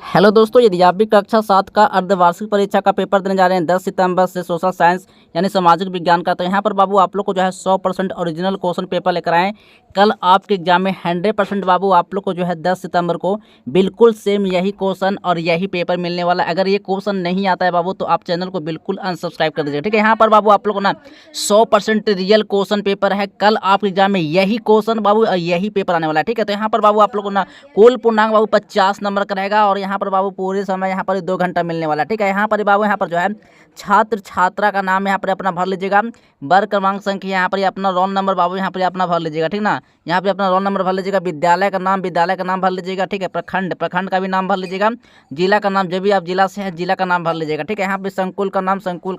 Hello दोस्तों, यदि आप भी कक्षा 7 का अर्धवार्षिक परीक्षा का पेपर देने जा रहे हैं 10 सितंबर से सोशल साइंस यानी सामाजिक विज्ञान का, तो यहाँ पर बाबू आप लोग को जो है 100% ओरिजिनल क्वेश्चन पेपर लेकर आएँ। कल आपके एग्जाम में 100% बाबू आप लोग को जो है 10 सितंबर को बिल्कुल सेम यही क्वेश्चन और यही पेपर मिलने वाला है। अगर ये क्वेश्चन नहीं आता है बाबू तो आप चैनल को बिल्कुल अनसब्सक्राइब कर दीजिए, ठीक है। यहाँ पर बाबू आप लोग को ना 100% रियल क्वेश्चन पेपर है। कल आपके एग्जाम में यही क्वेश्चन बाबू और यही पेपर आने वाला है, ठीक है। तो यहाँ पर बाबू आप लोग को ना कुल पूर्णांक बाबू 50 नंबर का रहेगा और यहाँ पर बाबू पूरे समय यहाँ पर 2 घंटा मिलने वाला है, ठीक है। यहाँ पर बाबू यहाँ पर जो है छात्र छात्रा का नाम यहाँ पर अपना भर लीजिएगा, वर्ग क्रमांक संख्या यहाँ पर अपना रोल नंबर बाबू यहाँ पर अपना भर लीजिएगा, ठीक ना। यहाँ पे अपना रोल नंबर भर लीजिएगा, विद्यालय का नाम भर लीजिएगा, ठीक है। प्रखंड का भी नाम भर लीजिएगा, जिला का नाम, जो भी आप जिला से है जिला का नाम भर लीजिएगा, ठीक है। यहाँ पे संकुल का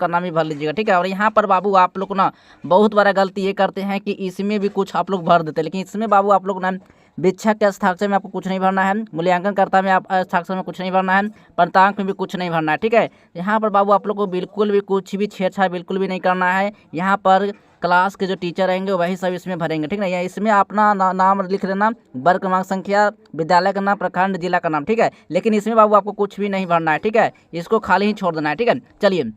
नाम ही भर लीजिएगा, ठीक है। और यहाँ पर बाबू आप लोग ना बहुत बड़ा गलती ये करते हैं कि इसमें भी कुछ आप लोग भर देते हैं, लेकिन इसमें बाबू आप लोग ना वीक्षक के हस्ताक्षर में आपको कुछ नहीं भरना है, मूल्यांकनकर्ता में आप हस्ताक्षर में कुछ नहीं भरना है, प्रांतांक में भी कुछ नहीं भरना है, ठीक है। यहाँ पर बाबू आप लोग को बिल्कुल भी कुछ भी छेड़छाड़ बिल्कुल भी नहीं करना है। यहाँ पर क्लास के जो टीचर रहेंगे वही सब इसमें भरेंगे, ठीक है। या इसमें अपना नाम लिख देना, वर्ग क्रमांक संख्या, विद्यालय का नाम, प्रखंड, जिला का नाम, ठीक है। लेकिन इसमें बाबू आपको कुछ भी नहीं भरना है, ठीक है। इसको खाली ही छोड़ देना है, ठीक है। चलिए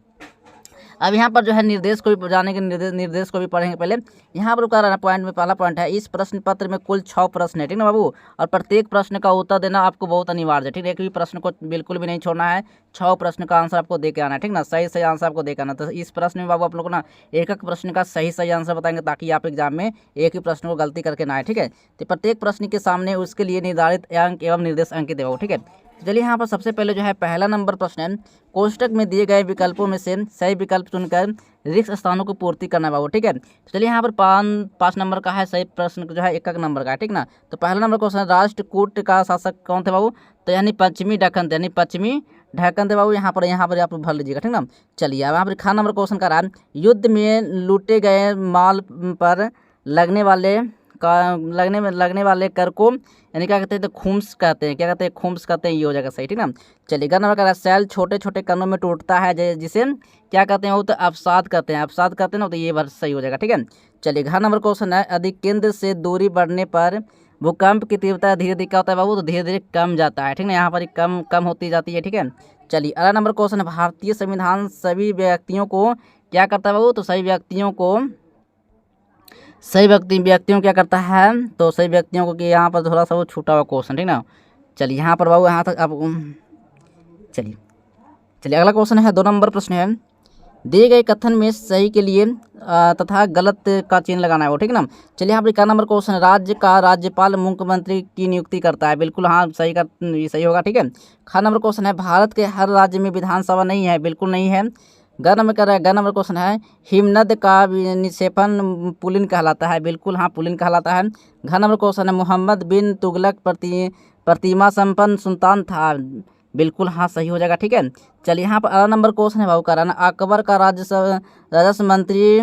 अब यहाँ पर जो है निर्देश को भी जाने के निर्देश को भी पढ़ेंगे। पहले यहाँ पर कह रहा है पॉइंट में पहला पॉइंट है, इस प्रश्न पत्र में कुल 6 प्रश्न है, ठीक ना बाबू। और प्रत्येक प्रश्न का उत्तर देना आपको बहुत अनिवार्य है, ठीक है। एक भी प्रश्न को बिल्कुल भी नहीं छोड़ना है, 6 प्रश्न का आंसर आपको दे के आना है, ठीक ना। सही आंसर आपको दे के आना। तो इस प्रश्न में बाबू आप लोग ना एक प्रश्न का सही आंसर बताएंगे ताकि आप एग्जाम में एक ही प्रश्न को गलती करके ना आए, ठीक है। तो प्रत्येक प्रश्न के सामने उसके लिए निर्धारित अंक एवं निर्देश अंकित है, ठीक है। चलिए यहाँ पर सबसे पहले जो है पहला नंबर प्रश्न है, कोष्टक में दिए गए विकल्पों में से सही विकल्प चुनकर रिक्त स्थानों को पूर्ति करना बाबू, ठीक है। चलिए यहाँ पर 5 नंबर का है, सही प्रश्न जो है 1 नंबर का है, ठीक ना। तो पहला नंबर क्वेश्चन है, राष्ट्रकूट का शासक कौन थे बाबू, तो यानी पश्चिमी ढक्कन थे बाबू। यहाँ पर आप भर लीजिएगा, ठीक ना। चलिए अब यहाँ पर खा नंबर क्वेश्चन का रहा है, युद्ध में लूटे गए माल पर लगने वाले कर को यानी क्या कहते हैं, तो खुम्स कहते हैं, क्या कहते हैं, खुम्स कहते हैं, ये हो जाएगा सही, ठीक ना। चलिए ग नंबर का सेल छोटे छोटे कणों में टूटता है जिसे क्या कहते हैं, वो तो अवसाद कहते हैं ना, तो ये बार सही हो जाएगा, ठीक है। चलिए घ नंबर क्वेश्चन है, अधिक केंद्र से दूरी बढ़ने पर भूकंप की तीव्रता धीरे धीरे क्या होता है बाबू, तो धीरे धीरे कम जाता है, ठीक ना। यहाँ पर कम होती जाती है, ठीक है। चलिए अगला नंबर क्वेश्चन है, भारतीय संविधान सभी व्यक्तियों को क्या करता है बाबू, तो सही व्यक्तियों क्या करता है, तो सही व्यक्तियों को कि यहाँ पर थोड़ा सा वो छूटा हुआ क्वेश्चन, ठीक ना। चलिए यहाँ पर बाबू यहाँ तक अब चलिए अगला क्वेश्चन है 2 नंबर प्रश्न है, दिए गए कथन में सही के लिए तथा गलत का चिन्ह लगाना है वो, ठीक ना। चलिए यहाँ पर 1 नंबर क्वेश्चन है, राज्य का राज्यपाल मुख्यमंत्री की नियुक्ति करता है, बिल्कुल हाँ सही का सही होगा, ठीक है। ख नंबर क्वेश्चन है, भारत के हर राज्य में विधानसभा नहीं है, बिल्कुल नहीं है। ग नंबर क्वेश्चन है, हिमनद का निक्षेपण पुलिन कहलाता है, बिल्कुल हाँ पुलिन कहलाता है। घ नंबर क्वेश्चन है, मोहम्मद बिन तुगलक प्रतिमा संपन्न सुल्तान था, बिल्कुल हाँ सही हो जाएगा, ठीक है। चलिए यहाँ पर अगला नंबर क्वेश्चन है बाबू का अकबर का राजस्व मंत्री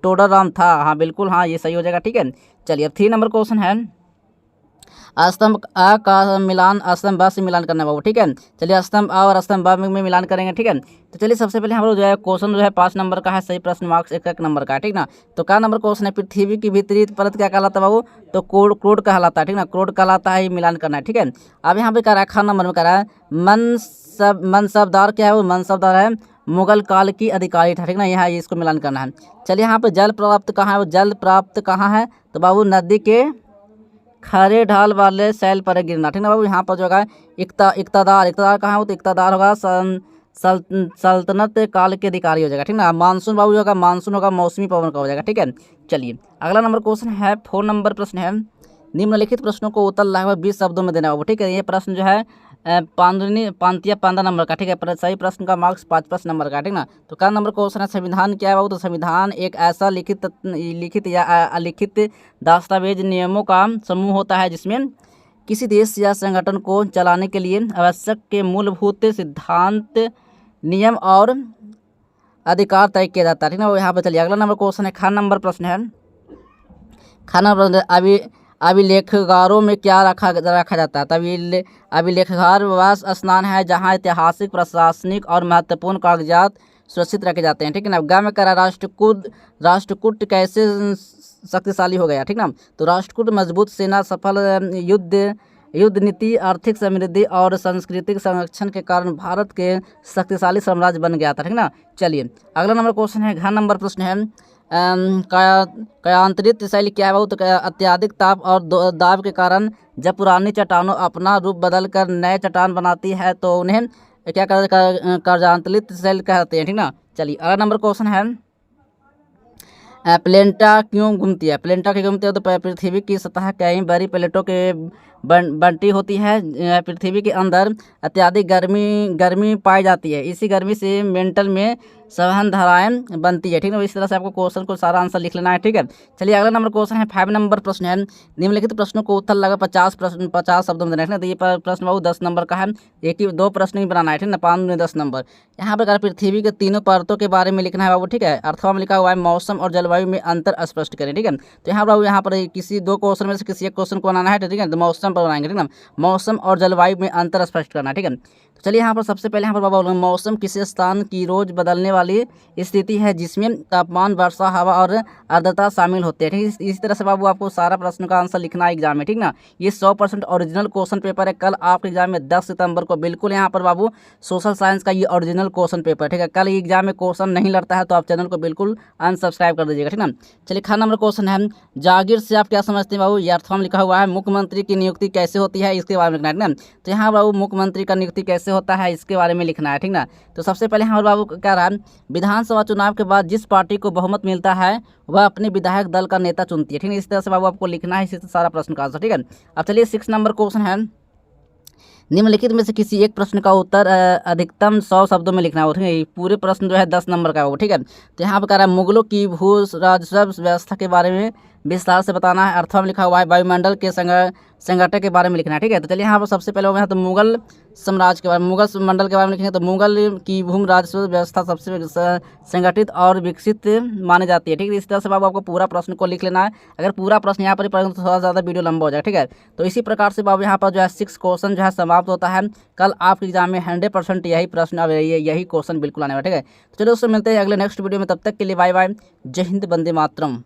टोडरराम था, हाँ बिल्कुल हाँ ये सही हो जाएगा, ठीक है। चलिए अब 3 नंबर क्वेश्चन है, स्तंभ अ का मिलान स्तंभ ब से मिलान करना है बाबू, ठीक है। चलिए स्तंभ अ और स्तंभ ब में मिलान करेंगे, ठीक है। तो चलिए सबसे पहले हम लोग जो है क्वेश्चन जो है 5 नंबर का है, सही प्रश्न मार्क्स 1 नंबर का है, ठीक ना। तो क्या नंबर क्वेश्चन है, पृथ्वी की भीतरी परत क्या कहलाता है बाबू, तो क्रोड कहलाता है, ठीक ना, क्रोड कहलाता है, मिलान करना है, ठीक है। अब यहाँ पे कह रहा है, ख नंबर में कह रहा है, मनसबदार क्या है, वो मनसबदार है मुगल काल की अधिकारी था, ठीक ना, यहाँ इसको मिलान करना है। चलिए यहाँ पे जल प्राप्त कहाँ है, वो जल प्राप्त कहाँ है, तो बाबू नदी के खरे ढाल वाले सैल पर गिरना, ठीक ना बाबू। यहाँ पर जो है इक़्तिदार कहाँ है, वो तो इक़्तिदार होगा सल्तनत काल के अधिकारी हो जाएगा, ठीक ना। मानसून बाबू जो होगा, मानसून होगा मौसमी पवन का हो जाएगा, ठीक है। चलिए अगला नंबर क्वेश्चन है 4 नंबर प्रश्न है, निम्नलिखित प्रश्नों को उत्तर लगभग 20 शब्दों में देना होगा, ठीक है। ये प्रश्न जो है 15 नंबर का, ठीक है। सही प्रश्न का मार्क्स 5 नंबर का, ठीक ना। तो क्या नंबर क्वेश्चन है, संविधान क्या है बाबू, तो संविधान एक ऐसा लिखित या अलिखित दस्तावेज नियमों का समूह होता है जिसमें किसी देश या संगठन को चलाने के लिए आवश्यक के मूलभूत सिद्धांत, नियम और अधिकार तय किया जाता है, ठीक ना। वो यहाँ पर चलिए अगला नंबर क्वेश्चन है, ख नंबर प्रश्न है, अभिलेखागारों में क्या रखा जाता है, तभी अभिलेखागार वह स्थान है जहाँ ऐतिहासिक, प्रशासनिक और महत्वपूर्ण कागजात सुरक्षित रखे जाते हैं, ठीक है ना। ग में करा राष्ट्रकूट कैसे शक्तिशाली हो गया, ठीक ना। तो राष्ट्रकूट मजबूत सेना, सफल युद्ध युद्ध नीति, आर्थिक समृद्धि और सांस्कृतिक संरक्षण के कारण भारत के शक्तिशाली साम्राज्य बन गया था, ठीक ना। चलिए अगला नंबर क्वेश्चन है, घ नंबर प्रश्न है, कायांतरित शैली क्या है बाबू? तो अत्यधिक ताप और दाब के कारण जब पुरानी चट्टानों अपना रूप बदल कर नए चट्टान बनाती है तो उन्हें क्या कार्यांतरित शैली कहते हैं, ठीक ना। चलिए अगला नंबर क्वेश्चन है, प्लेटा क्यों घूमती है? प्लेटा क्यों घूमती है? तो पृथ्वी की सतह कई बड़ी प्लेटों के बंटी होती है। पृथ्वी के अंदर अत्यधिक गर्मी पाई जाती है, इसी गर्मी से मेंटल में संवहन धाराएं बनती है, ठीक है। इस तरह से आपको क्वेश्चन को सारा आंसर लिख लेना है, ठीक है। चलिए अगला नंबर क्वेश्चन है, 5 नंबर प्रश्न है, निम्नलिखित प्रश्नों को उत्तर लगा 50 शब्दों में देना है। तो ये प्रश्न बाबू 10 नंबर का है, एक ही 2 प्रश्न ही बनाना है, ठीक है ना, 5 में 10 नंबर। यहाँ पर पृथ्वी के तीनों परतों के बारे में लिखना है बाबू, ठीक है। अर्थवा में लिखा हुआ है मौसम और जलवायु में अंतर स्पष्ट करें, ठीक है। तो यहाँ बाबू यहाँ पर किसी 2 क्वेश्चन में से किसी एक क्वेश्चन को बनाना है, ठीक है। तो मौसम पर बनाएंगे, ठीक है, मौसम और जलवायु में अंतर स्पष्ट करना, ठीक है। तो चलिए यहाँ पर सबसे पहले यहाँ पर बाबा मौसम किसी स्थान की रोज बदलने वाली स्थिति है जिसमें तापमान, वर्षा, हवा और आर्द्रता शामिल होते हैं, ठीक। इस तरह से बाबू आपको सारा प्रश्न का आंसर लिखना है एग्जाम में, ठीक ना। ये 100% ओरिजिनल क्वेश्चन पेपर है। कल आपके एग्जाम में 10 सितंबर को बिल्कुल यहाँ पर बाबू सोशल साइंस का ये ओरिजिनल क्वेश्चन पेपर, ठीक है। कल एग्जाम में क्वेश्चन नहीं लड़ता है तो आप चैनल को बिल्कुल अनसब्सक्राइब कर दीजिएगा, ठीक ना। चलिए ख नंबर क्वेश्चन है, जागीर से आप क्या समझते हैं बाबू? ये अर्थवा में लिखा हुआ है मुख्यमंत्री की नियुक्ति कैसे होती है, इसके बारे में लिखना है, ठीक ना। तो यहाँ बाबू मुख्यमंत्री का नियुक्ति कैसे होता है इसके बारे में लिखना है, ठीक ना। तो सबसे पहले यहाँ पर बाबू क्या रहा है, विधानसभा चुनाव के बाद जिस पार्टी को बहुमत मिलता है वह अपने विधायक दल का नेता चुनती है, ठीक है। इस तरह से बाबू आपको लिखना है, इसी से सारा प्रश्न का आंसर, ठीक है। अब चलिए 6 नंबर क्वेश्चन है, निम्नलिखित में से किसी एक प्रश्न का उत्तर अधिकतम 100 शब्दों में लिखना होगा, ठीक है। पूरे प्रश्न जो है 10 नंबर का होगा, ठीक है। तो यहाँ पर कह रहा है मुगलों की भू राजस्व व्यवस्था के बारे में विस्तार से बताना है। अर्थवा में लिखा हुआ है वायुमंडल के संगठन के बारे में लिखना है, ठीक है। तो चलिए यहाँ पर सबसे पहले हो तो मुगल साम्राज्य के बारे में, मुगल मंडल के बारे में लिखेंगे। तो मुगल की भूमि राजस्व व्यवस्था सबसे संगठित और विकसित मानी जाती है, ठीक है। इस तरह से बाबू आपको पूरा प्रश्न को लिख लेना है। अगर पूरा प्रश्न यहाँ पर पढ़ेंगे तो थोड़ा ज़्यादा वीडियो लंबा हो जाएगा, ठीक है। तो इसी प्रकार से बाबू यहाँ पर जो है 6 क्वेश्चन जो है समाप्त होता है। कल आपके एग्जाम में 100% यही प्रश्न अब यही क्वेश्चन बिल्कुल आने वाला, ठीक है। तो चलो उससे मिलते हैं अगले नेक्स्ट वीडियो में, तब तक के लिए बाय बाय, जय हिंद, वंदे मातरम।